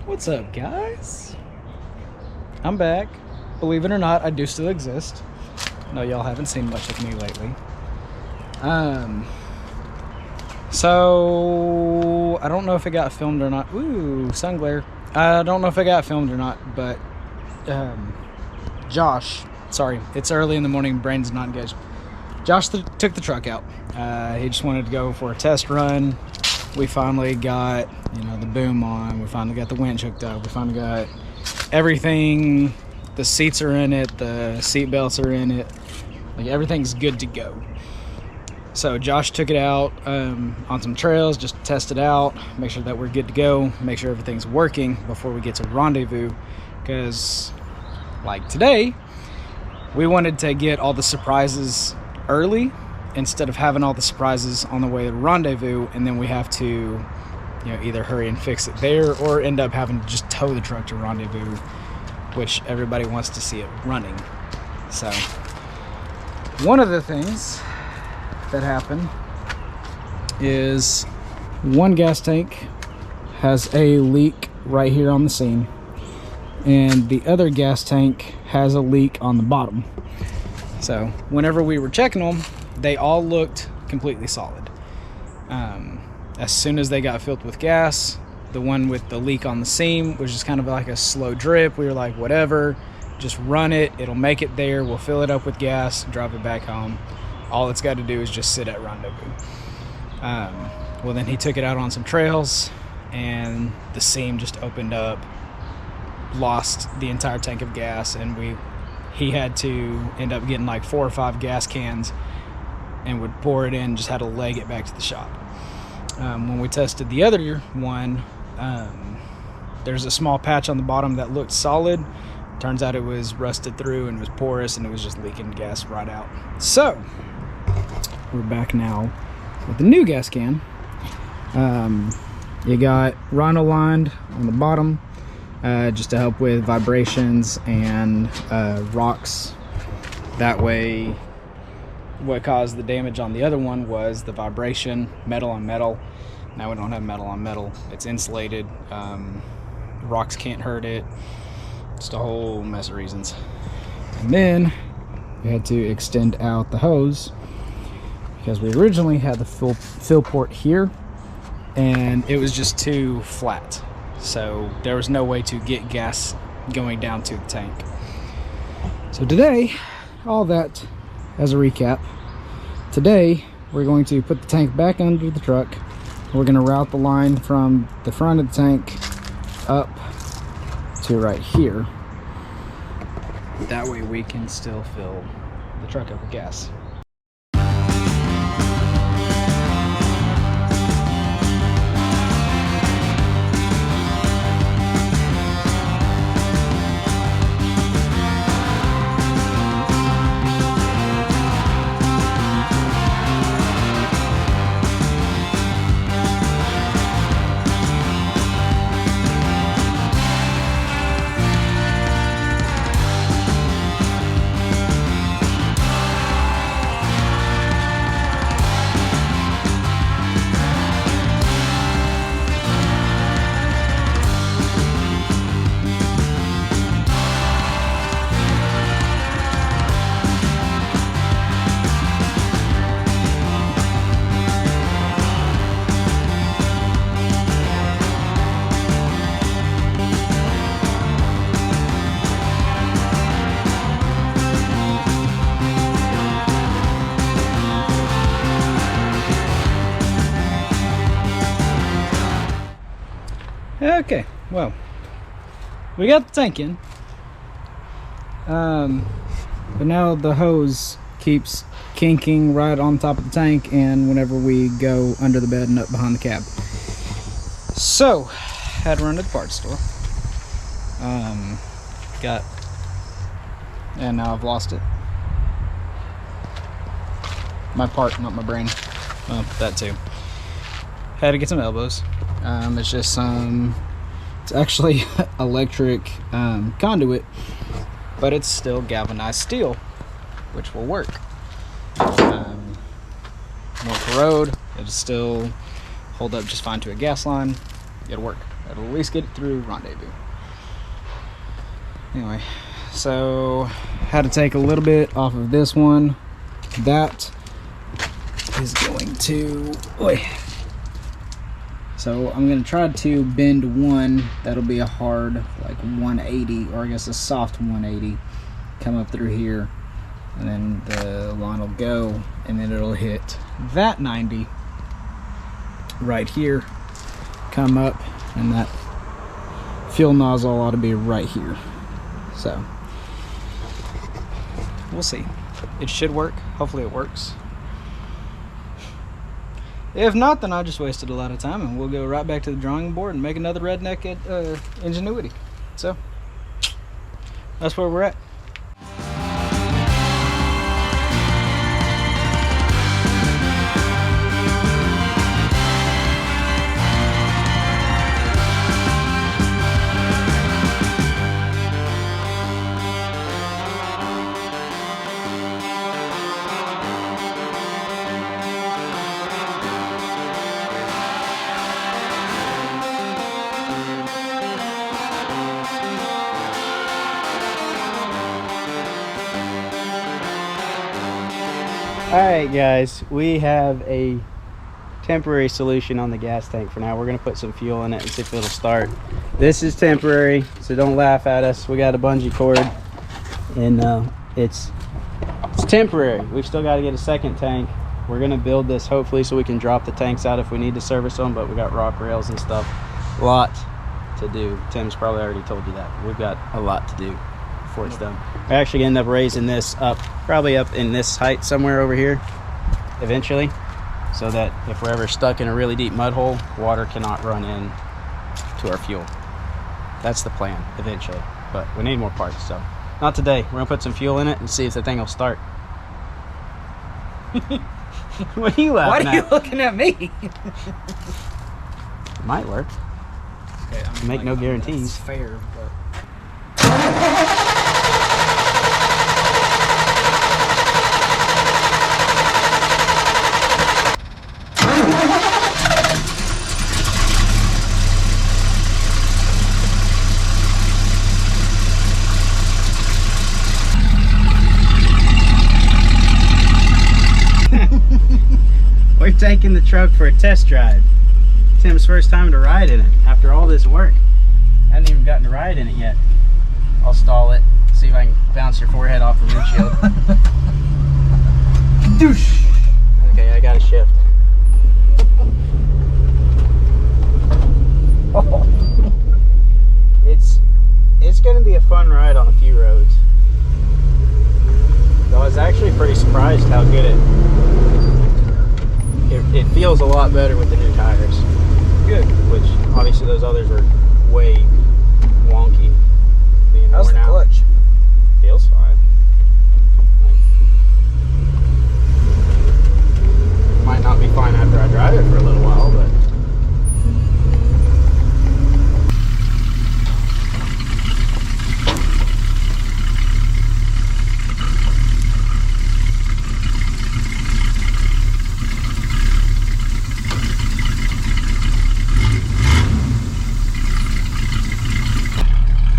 What's up, guys? I'm back. Believe it or not, I do still exist. No, y'all haven't seen much of me lately. So I don't know if it got filmed or not. Ooh, sun glare. I don't know if it got filmed or not, but Josh, sorry, it's early in the morning, brain's not engaged. Josh took the truck out. He just wanted to go for a test run. We finally got, the boom on. We finally got the winch hooked up. We finally got everything. The seats are in it. The seat belts are in it. Like, everything's good to go. So Josh took it out on some trails just to test it out, make sure that we're good to go, make sure everything's working before we get to Rendezvous. Because, like today, we wanted to get all the surprises early instead of having all the surprises on the way to Rendezvous, and then we have to, either hurry and fix it there or end up having to just tow the truck to Rendezvous, which everybody wants to see it running. So, one of the things that happened is one gas tank has a leak right here on the seam, and the other gas tank has a leak on the bottom. So whenever we were checking them, they all looked completely solid. As soon as they got filled with gas, the one with the leak on the seam was just kind of like a slow drip. We were like, whatever, just run it, it'll make it there, we'll fill it up with gas, drive it back home. All it's got to do is just sit at Rendezvous. Well, then he took it out on some trails, and the seam just opened up, lost the entire tank of gas, and he had to end up getting like 4 or 5 gas cans and would pour it in, just had to leg it back to the shop. When we tested the other one, there's a small patch on the bottom that looked solid. Turns out it was rusted through and was porous, and it was just leaking gas right out. So we're back now with the new gas can. You got rhino lined on the bottom, just to help with vibrations and rocks. That way, what caused the damage on the other one was the vibration, metal on metal. Now we don't have metal on metal. It's insulated. Rocks can't hurt it. Just a whole mess of reasons. And then we had to extend out the hose because we originally had the fill port here, and it was just too flat. So there was no way to get gas going down to the tank. So today, all that as a recap, today we're going to put the tank back under the truck. We're going to route the line from the front of the tank up to right here. That way we can still fill the truck up with gas. Okay, well, we got the tank in, but now the hose keeps kinking right on top of the tank, and whenever we go under the bed and up behind the cab. So, had to run to the parts store. And now I've lost it. My part, not my brain. Well, that too. Had to get some elbows. It's just it's actually electric conduit, but it's still galvanized steel, which will work. Won't corrode. It'll still hold up just fine to a gas line. It'll work. That'll at least get it through Rendezvous. Anyway, so had to take a little bit off of this one. That is going to, so I'm going to try to bend one. That'll be a hard like 180, or I guess a soft 180. Come up through here, and then the line will go, and then it'll hit that 90 right here, come up, and that fuel nozzle ought to be right here. So we'll see. It should work. Hopefully it works. If not, then I just wasted a lot of time, and we'll go right back to the drawing board and make another redneck ingenuity. So that's where we're at. Alright guys, we have a temporary solution on the gas tank for now. We're going to put some fuel in it and see if it'll start. This is temporary, so don't laugh at us. We got a bungee cord, and it's temporary. We've still got to get a second tank. We're going to build this hopefully so we can drop the tanks out if we need to service them, but we got rock rails and stuff. A lot to do. Tim's probably already told you that. We've got a lot to do before it's done. I actually end up raising this up, probably up in this height somewhere over here eventually, so that if we're ever stuck in a really deep mud hole, water cannot run in to our fuel. That's the plan eventually, but we need more parts, so not today. We're gonna put some fuel in it and see if the thing will start. What are you laughing at? Why are you looking at me? It might work. Okay, I mean, Make no guarantees. That's fair, but we're taking the truck for a test drive. Tim's first time to ride in it after all this work. Hadn't even gotten to ride in it yet. I'll stall it, see if I can bounce your forehead off the windshield. Douche! Okay, I got a shift. Oh. It's gonna be a fun ride on a few roads. Though I was actually pretty surprised how good it feels a lot better with the new tires. Good. Which obviously those others were way wonky. how's the clutch? Feels fine. Might not be fine after I drive it for a little while, but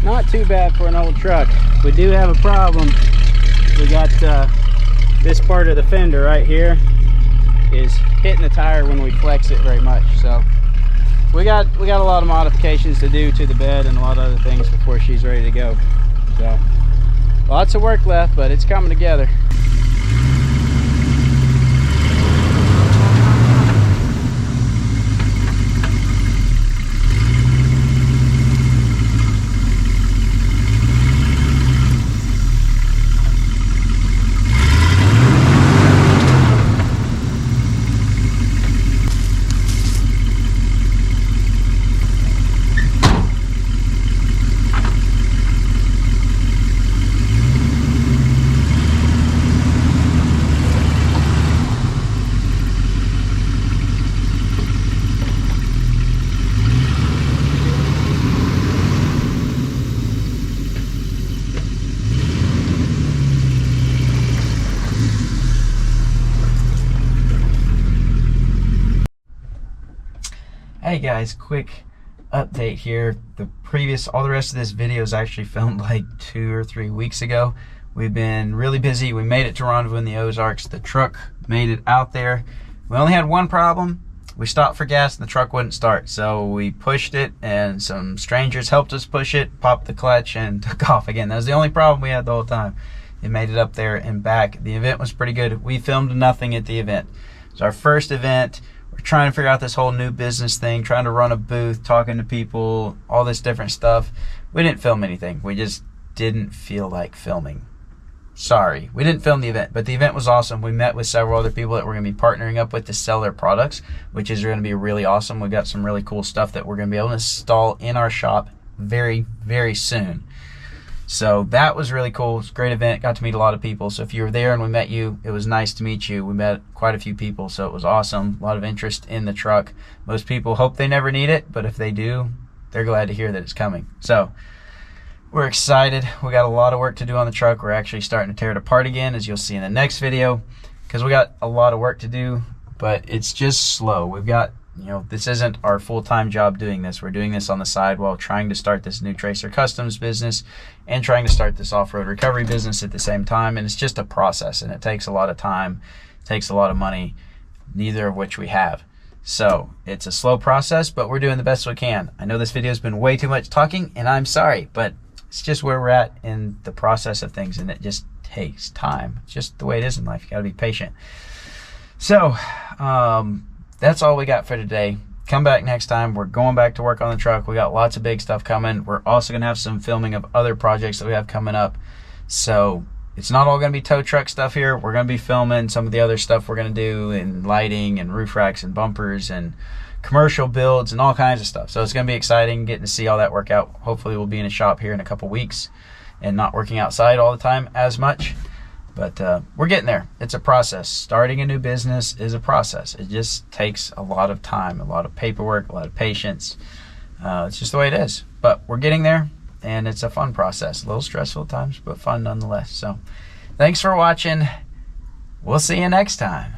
not too bad for an old truck. We do have a problem. We got this part of the fender right here is hitting the tire when we flex it very much. So we got a lot of modifications to do to the bed and a lot of other things before she's ready to go. So lots of work left, but it's coming together. Hey guys, quick update here. All the rest of this video is actually filmed like 2 or 3 weeks ago. We've been really busy. We made it to Rendezvous in the Ozarks. The truck made it out there. We only had one problem. We stopped for gas and the truck wouldn't start. So we pushed it and some strangers helped us push it, popped the clutch and took off again. That was the only problem we had the whole time. It made it up there and back. The event was pretty good. We filmed nothing at the event. It's our first event. We're trying to figure out this whole new business thing, trying to run a booth, talking to people, all this different stuff. We didn't film anything. We just didn't feel like filming. Sorry, we didn't film the event, but the event was awesome. We met with several other people that we're going to be partnering up with to sell their products, which is going to be really awesome. We've got some really cool stuff that we're going to be able to install in our shop very, very soon. So that was really cool. It was a great event. Got to meet a lot of people. So if you were there and we met you, it was nice to meet you. We met quite a few people, so it was awesome. A lot of interest in the truck. Most people hope they never need it, but if they do, they're glad to hear that it's coming. So we're excited. We got a lot of work to do on the truck. We're actually starting to tear it apart again, as you'll see in the next video, because we got a lot of work to do, but it's just slow. We've got, this isn't our full-time job doing this. We're doing this on the side while trying to start this new Tracer Customs business and trying to start this off-road recovery business at the same time. And it's just a process, and it takes a lot of time, it takes a lot of money, neither of which we have. So it's a slow process, but we're doing the best we can. I know this video has been way too much talking, and I'm sorry, but it's just where we're at in the process of things, and it just takes time. It's just the way it is in life. You got to be patient. So that's all we got for today. Come back next time. We're going back to work on the truck. We got lots of big stuff coming. We're also going to have some filming of other projects that we have coming up. So it's not all going to be tow truck stuff here. We're going to be filming some of the other stuff we're going to do in lighting and roof racks and bumpers and commercial builds and all kinds of stuff. So it's going to be exciting getting to see all that work out. Hopefully we'll be in a shop here in a couple weeks and not working outside all the time as much. But we're getting there. It's a process. Starting a new business is a process. It just takes a lot of time, a lot of paperwork, a lot of patience. It's just the way it is. But we're getting there, and it's a fun process. A little stressful at times, but fun nonetheless. So thanks for watching. We'll see you next time.